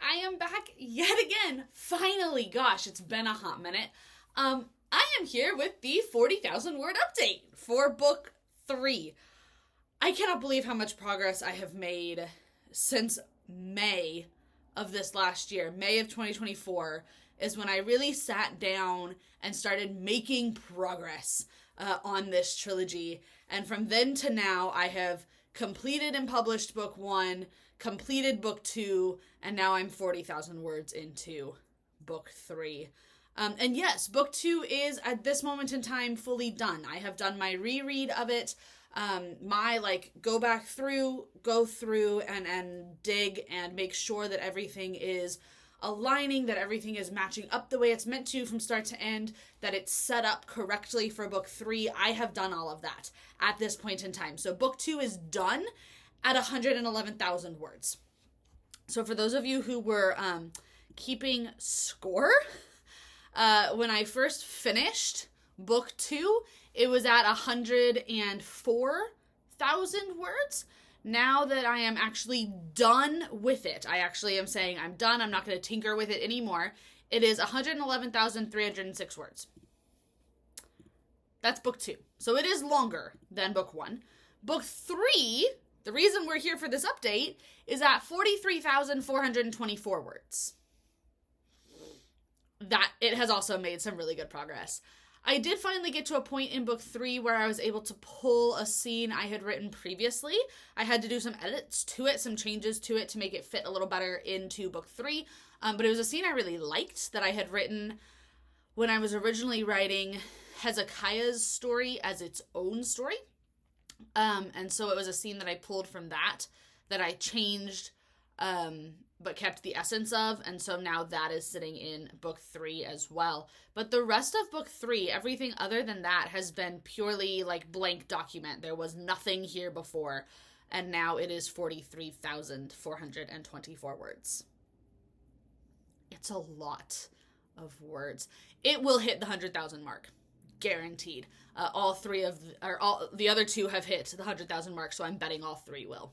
I am back yet again. Finally, gosh, it's been a hot minute. I am here with the 40,000 word update for book 3. I cannot believe how much progress I have made since May of this last year. May of 2024 is when I really sat down and started making progress on this trilogy. And from then to now, I have completed and published book 1, completed book 2, and now I'm 40,000 words into book 3. And yes, book 2 is, at this moment in time, fully done. I have done my reread of it, go through and dig and make sure that everything is aligning, that everything is matching up the way it's meant to from start to end, that it's set up correctly for book 3. I have done all of that at this point in time. So book 2 is done at 111,000 words. So for those of you who were keeping score, when I first finished book 2, it was at 104,000 words. Now that I am actually done with it, I actually am saying I'm done, I'm not going to tinker with it anymore. It is 111,306 words. That's book 2. So it is longer than book 1. Book 3, the reason we're here for this update, is at 43,424 words. That it has also made some really good progress. I did finally get to a point in book 3 where I was able to pull a scene I had written previously. I had to do some edits to it, some changes to it to make it fit a little better into book 3. But it was a scene I really liked that I had written when I was originally writing Hezekiah's story as its own story. And so it was a scene that I pulled from that I changed, but kept the essence of, and so now that is sitting in book 3 as well. But the rest of book 3, everything other than that has been purely like blank document. There was nothing here before, and now it is 43,424 words. It's a lot of words. It will hit the 100,000 mark, guaranteed. All the other 2 have hit the 100,000 mark, so I'm betting all 3 will.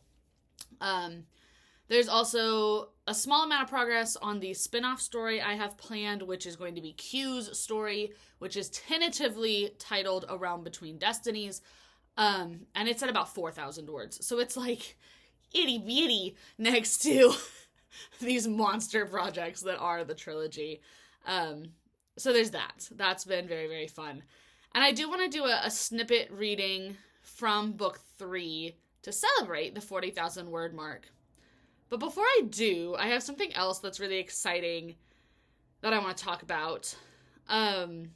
There's also a small amount of progress on the spin-off story I have planned, which is going to be Q's story, which is tentatively titled A Realm Between Destinies, and it's at about 4,000 words. So it's like itty-bitty next to these monster projects that are the trilogy. So there's that. That's been very, very fun. And I do want to do a snippet reading from book 3 to celebrate the 40,000 word mark. But before I do, I have something else that's really exciting that I want to talk about. And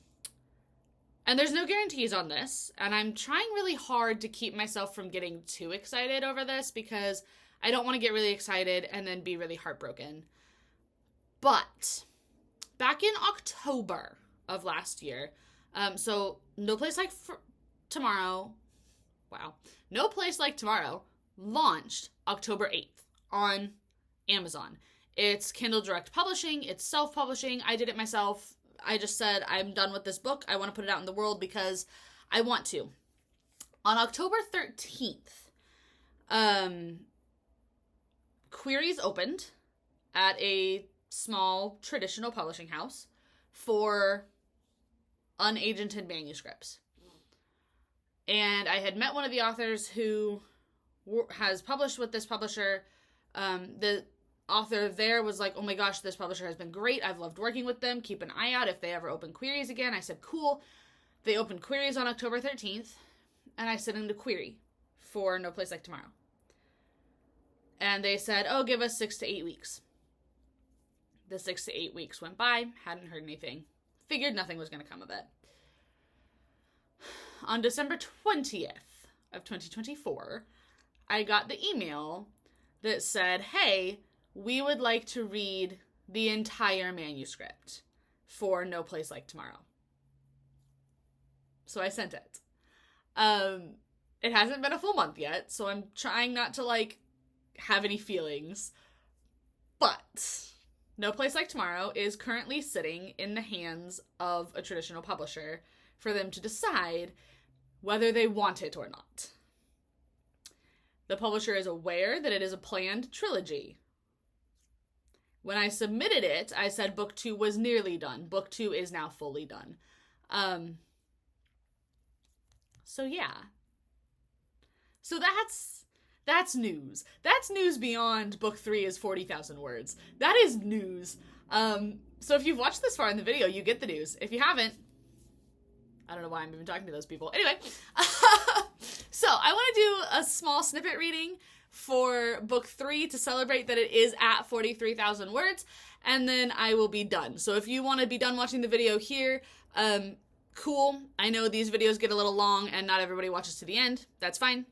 there's no guarantees on this, and I'm trying really hard to keep myself from getting too excited over this because I don't want to get really excited and then be really heartbroken. But back in October of last year, so No Place Like Tomorrow launched October 8th. On Amazon. It's Kindle Direct Publishing. It's self-publishing. I did it myself. I just said, I'm done with this book. I want to put it out in the world because I want to. On October 13th, queries opened at a small traditional publishing house for unagented manuscripts. And I had met one of the authors who has published with this publisher. The author there was like, oh my gosh, this publisher has been great. I've loved working with them. Keep an eye out if they ever open queries again. I said, cool. They opened queries on October 13th, and I sent in a query for No Place Like Tomorrow. And they said, oh, give us 6 to 8 weeks. The 6 to 8 weeks went by, hadn't heard anything. Figured nothing was going to come of it. On December 20th of 2024, I got the email that said, hey, we would like to read the entire manuscript for No Place Like Tomorrow. So I sent it. It hasn't been a full month yet, so I'm trying not to, have any feelings. But No Place Like Tomorrow is currently sitting in the hands of a traditional publisher for them to decide whether they want it or not. The publisher is aware that it is a planned trilogy. When I submitted it, I said book 2 was nearly done. Book 2 is now fully done. So yeah. So that's news. That's news beyond book 3 is 40,000 words. That is news. So if you've watched this far in the video, you get the news. If you haven't, I don't know why I'm even talking to those people. Anyway, so I want to do a small snippet reading for book 3 to celebrate that it is at 43,000 words, and then I will be done. So if you want to be done watching the video here, cool. I know these videos get a little long and not everybody watches to the end. That's fine.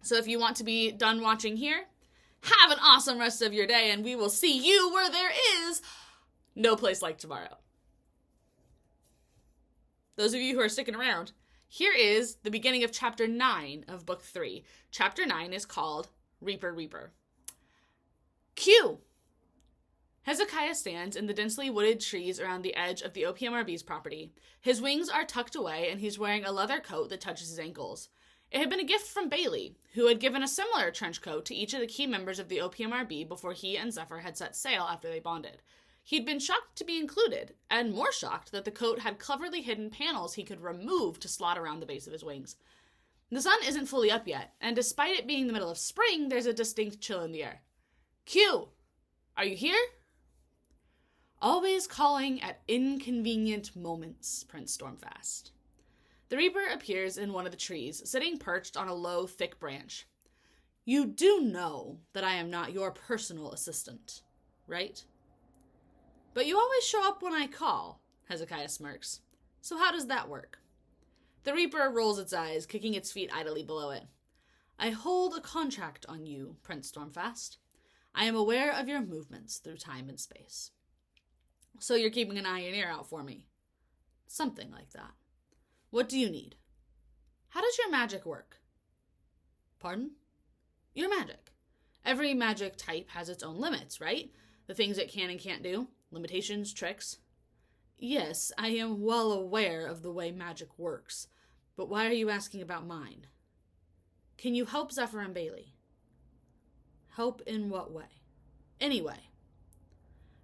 So if you want to be done watching here, have an awesome rest of your day, and we will see you where there is no place like tomorrow. Those of you who are sticking around, here is the beginning of chapter 9 of book 3. Chapter 9 is called Reaper Reaper. Q. Hezekiah stands in the densely wooded trees around the edge of the OPMRB's property. His wings are tucked away, and he's wearing a leather coat that touches his ankles. It had been a gift from Bailey, who had given a similar trench coat to each of the key members of the OPMRB before he and Zephyr had set sail after they bonded. He'd been shocked to be included, and more shocked that the coat had cleverly hidden panels he could remove to slot around the base of his wings. The sun isn't fully up yet, and despite it being the middle of spring, there's a distinct chill in the air. Q, are you here? Always calling at inconvenient moments, Prince Stormfast. The Reaper appears in one of the trees, sitting perched on a low, thick branch. You do know that I am not your personal assistant, right? But you always show up when I call, Hezekiah smirks. So how does that work? The Reaper rolls its eyes, kicking its feet idly below it. I hold a contract on you, Prince Stormfast. I am aware of your movements through time and space. So you're keeping an eye and ear out for me. Something like that. What do you need? How does your magic work? Pardon? Your magic. Every magic type has its own limits, right? The things it can and can't do. Limitations, tricks. Yes, I am well aware of the way magic works. But why are you asking about mine? Can you help Zephyr and Bailey? Help in what way? Anyway.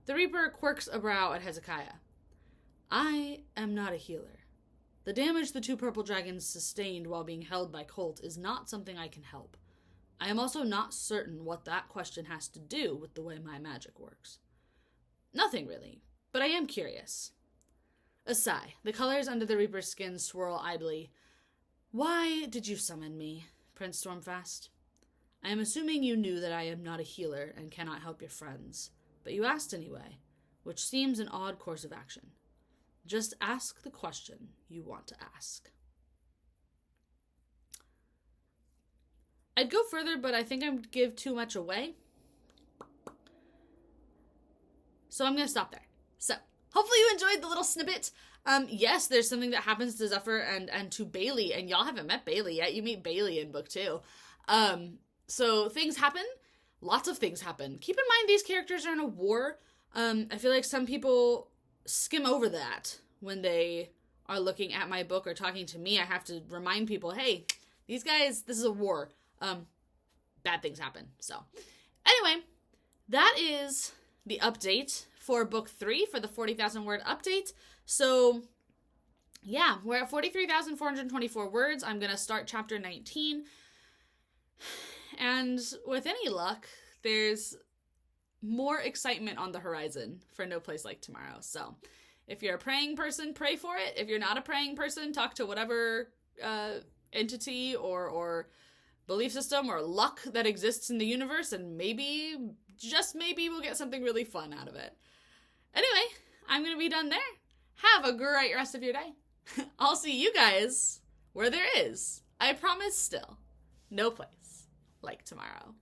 The Reaper quirks a brow at Hezekiah. I am not a healer. The damage the two purple dragons sustained while being held by Colt is not something I can help. I am also not certain what that question has to do with the way my magic works. Nothing really, but I am curious. A sigh. The colors under the Reaper's skin swirl idly. Why did you summon me, Prince Stormfast? I am assuming you knew that I am not a healer and cannot help your friends, but you asked anyway, which seems an odd course of action. Just ask the question you want to ask. I'd go further, but I think I would give too much away. So I'm going to stop there. So, hopefully you enjoyed the little snippet. Yes, there's something that happens to Zephyr and to Bailey, and y'all haven't met Bailey yet. You meet Bailey in book 2. So things happen. Lots of things happen. Keep in mind these characters are in a war. I feel like some people skim over that when they are looking at my book or talking to me. I have to remind people, hey, these guys, this is a war. Bad things happen. So, anyway, that is the update for book 3 for the 40,000 word update. So, yeah, we're at 43,424 words. I'm going to start chapter 19. And with any luck, there's more excitement on the horizon for No Place Like Tomorrow. So, if you're a praying person, pray for it. If you're not a praying person, talk to whatever entity or belief system or luck that exists in the universe, and maybe, just maybe, we'll get something really fun out of it. Anyway, I'm going to be done there. Have a great rest of your day. I'll see you guys where there is, I promise still, no place like tomorrow.